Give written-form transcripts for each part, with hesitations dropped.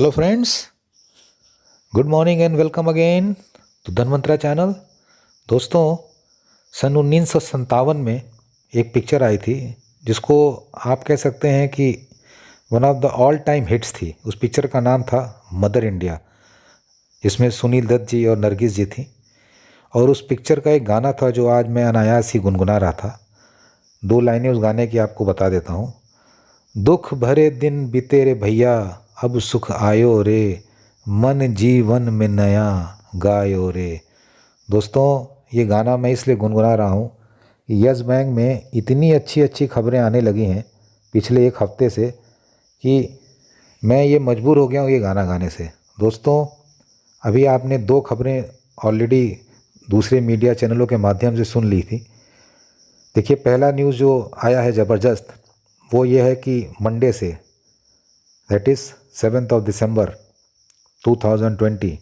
Hello friends, good morning and welcome again to Dhanvantara channel. दोस्तों, सन 1957 में एक पिक्चर आई थी जिसको आप कह सकते हैं कि one of the all time hits थी। उस पिक्चर का नाम था मदर इंडिया, जिसमें सुनील दत्त जी और नरगिस जी थी। और उस पिक्चर का एक गाना था जो आज मैं अनायास ही गुनगुना रहा था। दो लाइनें उस गाने की आपको बता देता हूँ। दुख भरे दिन बीते रे भैया, अब सुख आयो रे, मन जीवन में नया गायो रे। दोस्तों, ये गाना मैं इसलिए गुनगुना रहा हूँ कि यस बैंक में इतनी अच्छी अच्छी खबरें आने लगी हैं पिछले एक हफ्ते से कि मैं ये मजबूर हो गया हूँ ये गाना गाने से। दोस्तों, अभी आपने दो खबरें ऑलरेडी दूसरे मीडिया चैनलों के माध्यम से सुन ली थी। देखिए, पहला न्यूज़ जो आया है ज़बरदस्त, वो ये है कि मंडे से, दैट इज़ 7 दिसंबर 2020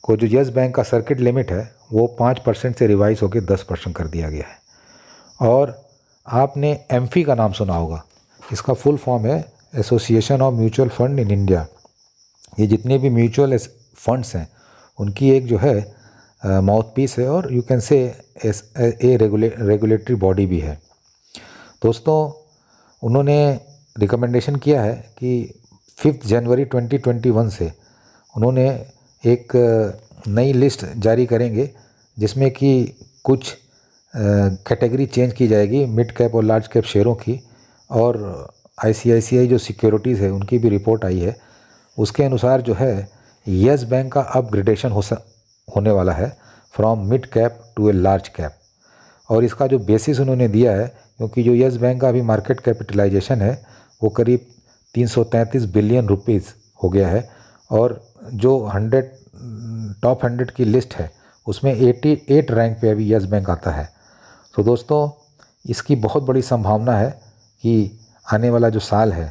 को जो यस बैंक का सर्किट लिमिट है वो 5% से रिवाइज होकर 10% कर दिया गया है। और आपने एम्फी का नाम सुना होगा। इसका फुल फॉर्म है association of mutual fund in India. ये जितने भी म्यूचुअल फंड्स हैं उनकी एक जो है माउथ पीस है, और you can say A regulatory body भी है। दोस्तों, उन्होंने रिकमेंडेशन किया है कि 5 जनवरी 2021 से उन्होंने एक नई लिस्ट जारी करेंगे जिसमें कि कुछ कैटेगरी चेंज की जाएगी मिड कैप और लार्ज कैप शेयरों की। और आईसीआईसीआई जो सिक्योरिटीज़ है उनकी भी रिपोर्ट आई है। उसके अनुसार जो है यस बैंक का अपग्रेडेशन होने वाला है from mid cap to a large cap. और इसका जो बेसिस उन्होंने दिया है, क्योंकि जो यस बैंक का अभी मार्केट कैपिटलाइजेशन है वो करीब 333 बिलियन रुपीज़ हो गया है, और जो टॉप 100 की लिस्ट है उसमें 88 रैंक पे अभी यस बैंक आता है। तो दोस्तों, इसकी बहुत बड़ी संभावना है कि आने वाला जो साल है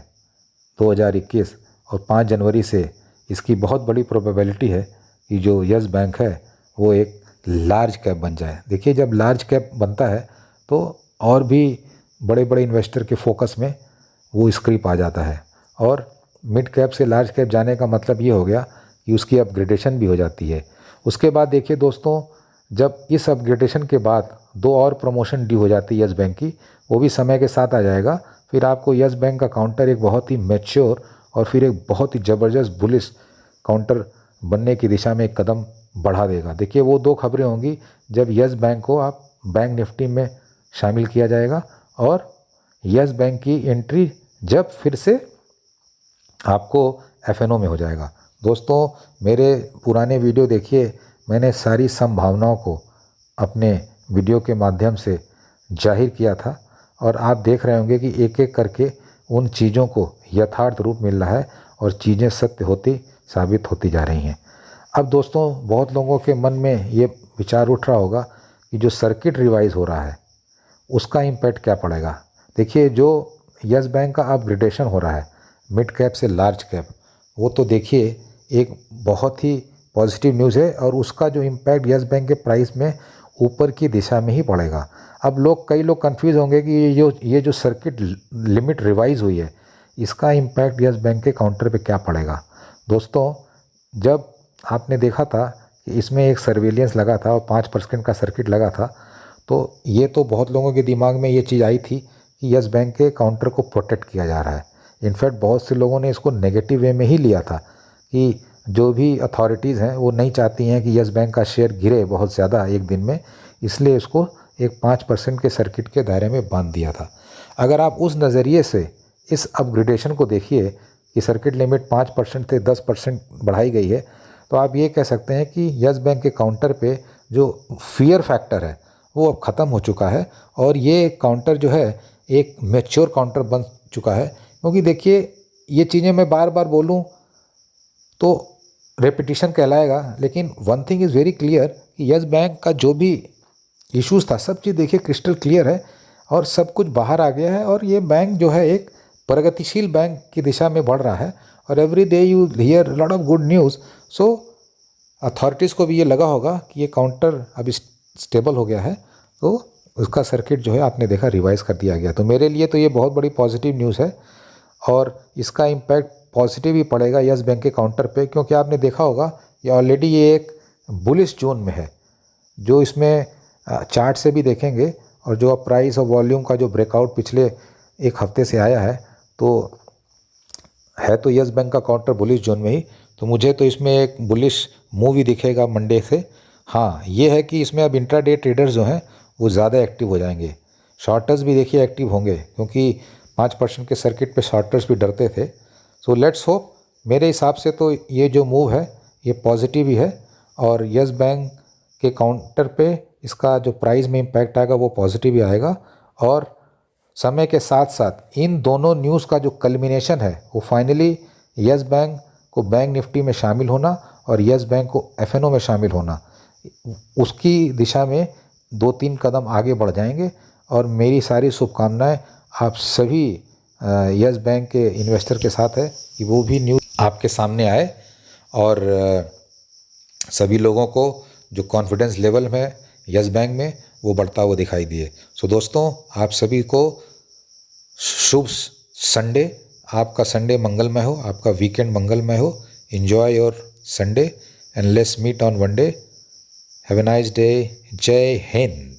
2021 और 5 जनवरी से इसकी बहुत बड़ी प्रोबेबिलिटी है कि जो यस बैंक है वो एक लार्ज कैप बन जाए। देखिए, जब लार्ज कैप बनता है तो और भी बड़े बड़े इन्वेस्टर के फोकस में वो स्क्रीप आ जाता है, और मिड कैप से लार्ज कैप जाने का मतलब ये हो गया कि उसकी अपग्रेडेशन भी हो जाती है। उसके बाद देखिए दोस्तों, जब इस अपग्रेडेशन के बाद दो और प्रमोशन ड्यू हो जाती है यस बैंक की, वो भी समय के साथ आ जाएगा। फिर आपको यस बैंक का काउंटर एक बहुत ही मैच्योर और फिर एक बहुत ही ज़बरदस्त बुलिश काउंटर बनने की दिशा में एक कदम बढ़ा देगा। देखिए, वो दो खबरें होंगी जब यस बैंक को आप बैंक निफ्टी में शामिल किया जाएगा, और यस बैंक की एंट्री जब फिर से आपको एफएनओ में हो जाएगा। दोस्तों, मेरे पुराने वीडियो देखिए, मैंने सारी संभावनाओं को अपने वीडियो के माध्यम से जाहिर किया था, और आप देख रहे होंगे कि एक एक करके उन चीज़ों को यथार्थ रूप मिल रहा है और चीज़ें सत्य होती साबित होती जा रही हैं। अब दोस्तों, बहुत लोगों के मन में ये विचार उठ रहा होगा कि जो सर्किट रिवाइज हो रहा है उसका इम्पैक्ट क्या पड़ेगा। देखिए, जो यस बैंक का अपग्रेडेशन हो रहा है मिड कैप से लार्ज कैप, वो तो देखिए एक बहुत ही पॉजिटिव न्यूज़ है, और उसका जो इम्पैक्ट यस बैंक के प्राइस में ऊपर की दिशा में ही पड़ेगा। अब कई लोग कंफ्यूज होंगे कि ये जो सर्किट लिमिट रिवाइज हुई है इसका इम्पैक्ट यस बैंक के काउंटर पे क्या पड़ेगा। दोस्तों, जब आपने देखा था कि इसमें एक सर्विलियंस लगा था और 5% का सर्किट लगा था, तो ये तो बहुत लोगों के दिमाग में ये चीज़ आई थी कि यस बैंक के काउंटर को प्रोटेक्ट किया जा रहा है। इनफैक्ट बहुत से लोगों ने इसको नेगेटिव वे में ही लिया था कि जो भी अथॉरिटीज़ हैं वो नहीं चाहती हैं कि यस बैंक का शेयर गिरे बहुत ज़्यादा एक दिन में, इसलिए इसको एक 5% के सर्किट के दायरे में बांध दिया था। अगर आप उस नज़रिए से इस अपग्रेडेशन को देखिए कि सर्किट लिमिट 5% से 10% बढ़ाई गई है, तो आप ये कह सकते हैं कि यस बैंक के काउंटर पे जो फियर फैक्टर है वो अब ख़त्म हो चुका है, और ये काउंटर जो है एक मैच्योर काउंटर बन चुका है। क्योंकि देखिए, ये चीज़ें मैं बार बार बोलूँ तो रेपिटिशन कहलाएगा, लेकिन one thing is very clear कि यस बैंक का जो भी इश्यूज़ था सब चीज़ देखिए क्रिस्टल क्लियर है, और सब कुछ बाहर आ गया है, और ये बैंक जो है एक प्रगतिशील बैंक की दिशा में बढ़ रहा है। और every day you here lot of good news. So authorities को भी ये लगा होगा कि ये काउंटर अभी स्टेबल हो गया है, तो उसका सर्किट जो है आपने देखा रिवाइज़ कर दिया गया। तो मेरे लिए तो ये बहुत बड़ी पॉजिटिव न्यूज़ है, और इसका इम्पैक्ट पॉजिटिव ही पड़ेगा यस बैंक के काउंटर पे, क्योंकि आपने देखा होगा ये ऑलरेडी ये एक बुलिश जोन में है। जो इसमें चार्ट से भी देखेंगे और जो अब प्राइस और वॉल्यूम का जो ब्रेकआउट पिछले एक हफ्ते से आया है, तो है तो यस बैंक का काउंटर बुलिश जोन में ही, तो मुझे तो इसमें एक बुलिश मूव ही दिखेगा मंडे से। हाँ, ये है कि इसमें अब इंट्राडे ट्रेडर्स जो हैं वो ज़्यादा एक्टिव हो जाएंगे। शॉर्टर्स भी देखिए एक्टिव होंगे, क्योंकि 5% के सर्किट पे शॉर्टर्स भी डरते थे। सो लेट्स होप, मेरे हिसाब से तो ये जो मूव है ये पॉजिटिव ही है, और यस बैंक के काउंटर पे इसका जो प्राइस में इम्पैक्ट आएगा वो पॉजिटिव ही आएगा। और समय के साथ साथ इन दोनों न्यूज़ का जो कल्मिनेशन है वो फाइनली यस बैंक को बैंक निफ्टी में शामिल होना और यस बैंक को एफएनओ में शामिल होना, उसकी दिशा में 2-3 कदम आगे बढ़ जाएंगे। और मेरी सारी शुभकामनाएं आप सभी यस बैंक के इन्वेस्टर के साथ है कि वो भी न्यूज़ आपके सामने आए और सभी लोगों को जो कॉन्फिडेंस लेवल में यस बैंक में वो बढ़ता हुआ दिखाई दिए। सो दोस्तों, आप सभी को शुभ संडे, आपका संडे मंगलमय हो, आपका वीकेंड मंगलमय हो। Enjoy your Sunday and let's meet on one day. Have a nice day. जय हिंद।